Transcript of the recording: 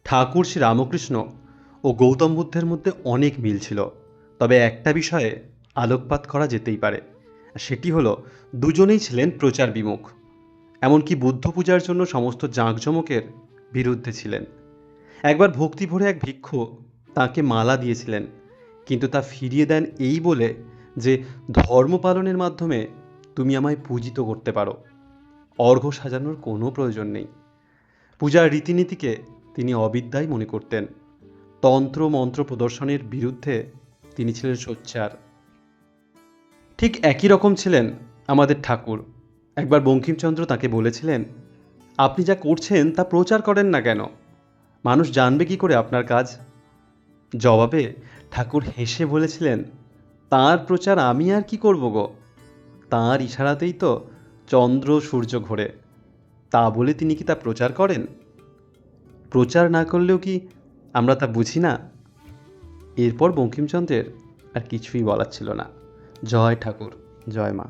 ঠাকুর শ্রী রামকৃষ্ণ ও গৌতম বুদ্ধের মধ্যে অনেক মিল ছিল, তবে একটা বিষয়ে আলোকপাত করা যেতেই পারে। সেটি হলো, দুজনেই ছিলেন প্রচার বিমুখ। এমনকি বুদ্ধ পূজার জন্য সমস্ত জাঁকজমকের বিরুদ্ধে ছিলেন। একবার ভক্তি ভরে এক ভিক্ষু তাঁকে মালা দিয়েছিলেন, কিন্তু তা ফিরিয়ে দেন এই বলে যে ধর্ম পালনের মাধ্যমে তুমি আমায় পূজিত করতে পারো, অর্ঘ্য সাজানোর কোনো প্রয়োজন নেই। পূজার রীতিনীতিকে তিনি অবিদ্যাই মনে করতেন। তন্ত্র মন্ত্র প্রদর্শনের বিরুদ্ধে তিনি ছিলেন সোচ্চার। ঠিক একই রকম ছিলেন আমাদের ঠাকুর। একবার বঙ্কিমচন্দ্র তাকে বলেছিলেন, আপনি যা করছেন তা প্রচার করেন না কেন? মানুষ জানবে কি করে আপনার কাজ? জবাবে ঠাকুর হেসে বলেছিলেন, তাঁর প্রচার আমি আর কি করব গো? তাঁর ইশারাতেই তো চন্দ্র সূর্য ঘোরে। তা বলে তিনি কি তা প্রচার করেন? প্রচার না করলেও কি আমরা তা বুঝি না? এরপর বঙ্কিমচন্দ্রের আর কিছুই বলার ছিল না। জয় ঠাকুর, জয় মা।